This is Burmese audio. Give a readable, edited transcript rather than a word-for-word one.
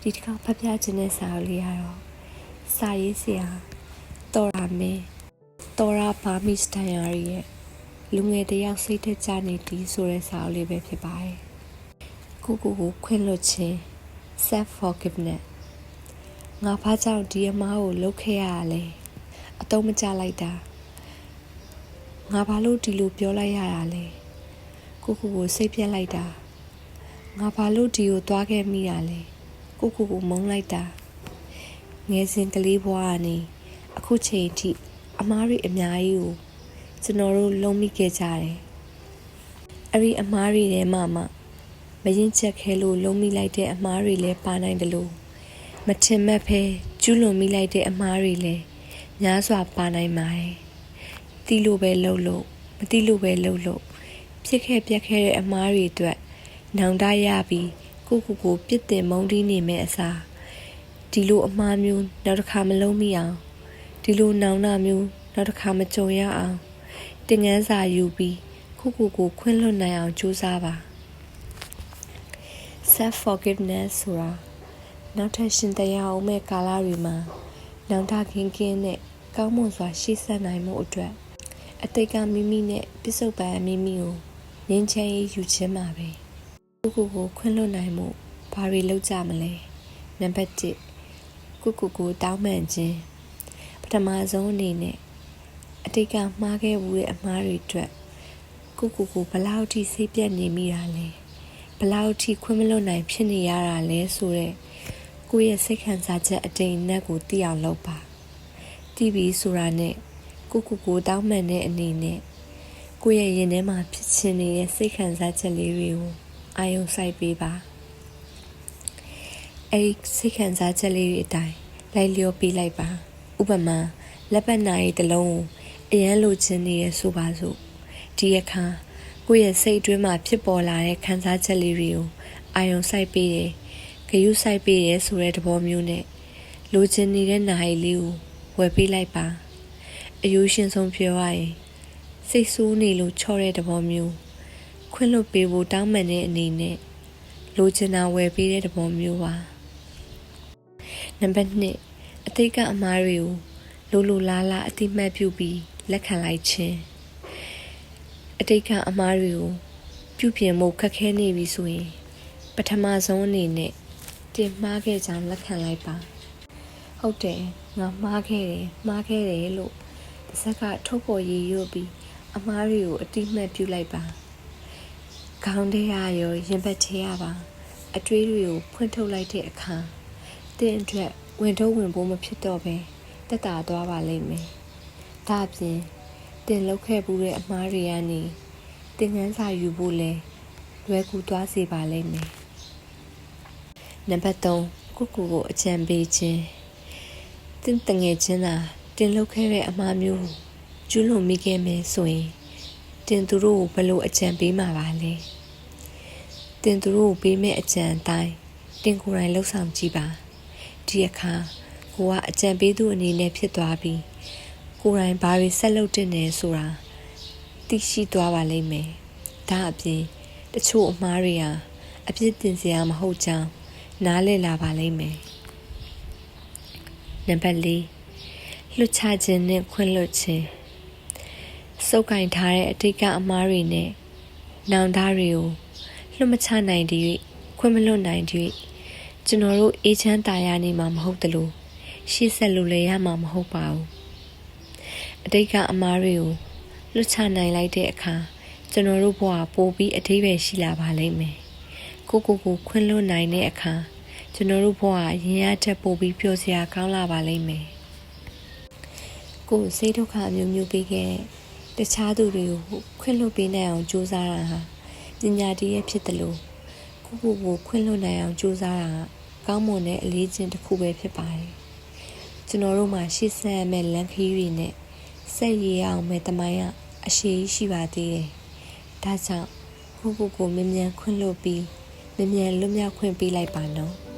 ဒီတစ်ခါဖတ်ပြခြင်းတဲ့စာအုပ်လေးကတော့စာရေးဆရာတော်ရာမင်းတော်ရာဘာမီစတန်ယာရီရဲ့လူငယ်တယောက်စိတ်ထက်ကြနေသည်ဆိုတဲ့စာအုပ်လေးပဲဖြစ်ပါတယ်။ကိုခွင့်လွှတ်ခြင်း self forgiveness ငါဘာကြောင့်ဒီအမားကိုလုပ်ခဲ့ရလဲအတော့မကြလိုက်တာငါဘာလို့ဒီလိုပြောလိုက်ရတာလဲကိုစိတ်ပြက်လိုက်တာငါဘာလို့ဒီကိုသွားခဲ့မိရလဲကိုမုန်းလိုက်တာငယ်စဉ်ကလေးဘဝကနေအခုချိန်ထိအမားတွေအများကြီးကိုကျွန်တော်တို့လုံးမိခဲ့ကြတယ်အဲ့ဒီအမားတွေထဲမှာမရင်ချက်ခဲလို့လုံးမိလိုက်တဲ့အမားတွေလည်းပါနိုင်တယ်လို့မထင်မှတ်ဖဲကျူးလွန်မိလိုက်တဲ့အမားတွေလည်းများစွာပါနိုင်ပါတယ်တီးလို့ပဲလှုပ်လို့မတီးလို့ပဲလှုပ်လို့ဖြစ်ခဲ့ပြက်ခဲ့တဲ့အမားတွေအတွက်နောင်တရပြီးကိုပြစ်တင်မုန်းတီးနေမဲ့အစားဒီလိုအမှားမျိုးနောက်တစ်ခါမလုံးမိအောင်ဒီလိုနောင်တမျိုးနောက်တစ်ခါမကြုံရအောင်တင်ငန်းစာယူပြီးကိုခွင့်လွှတ်နိုင်အောင်ကြိုးစားပါ self forgiveness ဆိုတာနောက်ထပ်ရှင်တရားအောင်မဲ့ကာလတွေမှာနောင်တကင်းနဲ့ကောင်းမွန်စွာရှေ့ဆက်နိုင်မှုအတွက်အတိတ်ကမိမိနဲ့ပြစ္ဆုတ်ပန်မိမိကိုငြိမ်းချမ်းရေးယူခြင်းပါပဲကိုခွင့်လွှတ်နိုင်မှုဘာတွေလုပ်ကြမလဲနံပါတ်1ကိုတောင်းပန်ခြင်းပထမဆုံးအနေနဲ့အတိတ်ကမှားခဲ့မှုရဲ့အမှားတွေအတွက်ကိုဘလောက်ထိစိတ်ပြတ်နေမိတာလဲဘလောက်ထိခွင့်မလွှတ်နိုင်ဖြစ်နေရတာလဲဆိုတော့ကိုယ့်ရဲ့စိတ်ခံစားချက်အတိတ်နဲ့ကိုသိအောင်လုပ်ပါတီးပြီးဆိုတာနဲ့ကိုတောင်းပန်တဲ့အနေနဲ့ကိုယ့်ရဲ့ရင်ထဲမှာဖြစ်ချင်နေတဲ့စိတ်ခံစားချက်လေးတွေကိုအာရုံစိုက်ပေးပါအဲဒီစိတ်ခံစားချက်လေးတွေအတိုင်းလိုက်လျောပေးလိုက်ပါဥပမာလက်ပတ်နာရီတစ်လုံးကိုအရန်လိုချင်နေရဆိုပါစို့ဒီအခါကိုယ့်ရဲ့စိတ်အတွင်းမှာဖြစ်ပေါ်လာတဲ့ခံစားချက်လေးတွေကိုအာရုံစိုက်ပေးတယ်ဂရုစိုက်ပေးတယ်ဆိုတဲ့သဘောမျိုးနဲ့လိုချင်နေတဲ့နာရီလေးကိုဝယ်ပေးလိုက်ပါအယူရှင်ဆုံးပြောရရင်စိတ်ဆိုးနေလို့ချော့တဲ့သဘောမျိုးခွင့်လွှတ်ပေးဖို့တောင်းပန်တဲ့အနေနဲ့လိုချင်တာဝယ်ပေးတဲ့သဘောမျိုးပါနံပါတ်2အတိတ်ကအမှားတွေကိုလိုလားအတိမတ်ပြုပြီးလက်ခံလိုက်ခြင်းအတိတ်ကအမှားတွေကိုပြုပြင်ဖို့ခက်ခဲနေပြီဆိုရင်ပထမဆုံးအနေနဲ့တင်မှားခဲ့ကြောင်းလက်ခံလိုက်ပါဟုတ်တယ်ငါမှားခဲ့တယ်လို့တစ်စက်ကထုတ်ပေါ်ရည်ရွတ်ပြီးအမှားတွေကိုအတိမတ်ပြုလိုက်ပါခေါင်းထဲရရောရင်ဘတ်ထဲရပါအတွေးတွေကိုဖွင့်ထုတ်လိုက်တဲ့အခါတင်အတွက်ဝင်ထုတ်ဝင်ဖို့မဖြစ်တော့ပဲတက်တာသွားပါလိမ့်မယ်ဒါအပြင်တင်လောက်ခဲ့မှုတဲ့အမှားတွေကနေတင်ငန်းစာယူဖို့လဲလွယ်ကူသွားစေပါလိမ့်မယ်နံပါတ်3ကိုအကြံပေးခြင်းတင်တငယ်ချင်းသာတင်လောက်ခဲ့တဲ့အမှားမျိုးကျူးလွန်မိခဲ့မယ်ဆိုရင်တင်သူတို့ကိုဘယ်လိုအကြံပေးမှာပါလဲတင်သူတို့ကိုပေးမဲ့အကြံအတိုင်းတင်ကိုယ်တိုင်လှုပ်ဆောင်ကြည့်ပါဒီအခါကိုကအကြံပေးသူအနေနဲ့ဖြစ်သွားပြီးကိုယ်တိုင်ဘာတွေဆက်လုပ်တင်နေဆိုတာသိရှိသွားပါလိမ့်မယ်ဒါအပြင်တချို့အမှားတွေဟာအပြစ်တင်စရာမဟုတ်ကြောင်းနားလည်လာပါလိမ့်မယ်နံပါတ်4လွတ်ချခြင်းနဲ့ခွင့်လွှတ်ခြင်းစုပ်ကင်ထားတဲ့အတိတ်ကအမှားတွေနဲ့နောင်တတွေကိုလွတ်မချနိုင်တဲ့ခွင့်မလွတ်နိုင်တဲ့ကျွန်တော်တို့အေးချမ်းသာယာနေမှာမဟုတ်တလို့ရှေ့ဆက်လို့လည်းရမှာမဟုတ်ပါဘူးအတိတ်ကအမှားတွေကိုလွတ်ချနိုင်လိုက်တဲ့အခါကျွန်တော်တို့ဘဝပိုပြီးအဓိပ္ပာယ်ရှိလာပါလိမ့်မယ်ကိုခွင့်လွတ်နိုင်တဲ့အခါကျွန်တော်တို့ဘဝရင်ရချက်ပိုပြီးပျော်စရာကောင်းလာပါလိမ့်မယ်ကိုစိတ်ဒုက္ခမျိုးမျိုးပေးခဲ့တခြားသူတွေကိုခွင့်လွတ်ပေးနိုင်အောင်ကြိုးစားတာဟာပညာတည်းရဲ့ဖြစ်တယ်လို့ကိုခွင့်လွတ်နိုင်အောင်ကြိုးစားတာကောင်းမွန်တဲ့အလေးချင်းတစ်ခုပဲဖြစ်ပါတယ်ကျွန်တော်တို့မှာရှေ့ဆက်ရမယ့်လမ်းခရီးတွေနဲ့ဆက်ရည်အောင်မဲ့တမိုင်းကအရှိရှိပါသေးတယ်ဒါကြောင့်ကိုမြန်ခွင့်လွတ်ပြီးမြန်လွတ်မြောက်ခွင့်ပေးလိုက်ပါနော်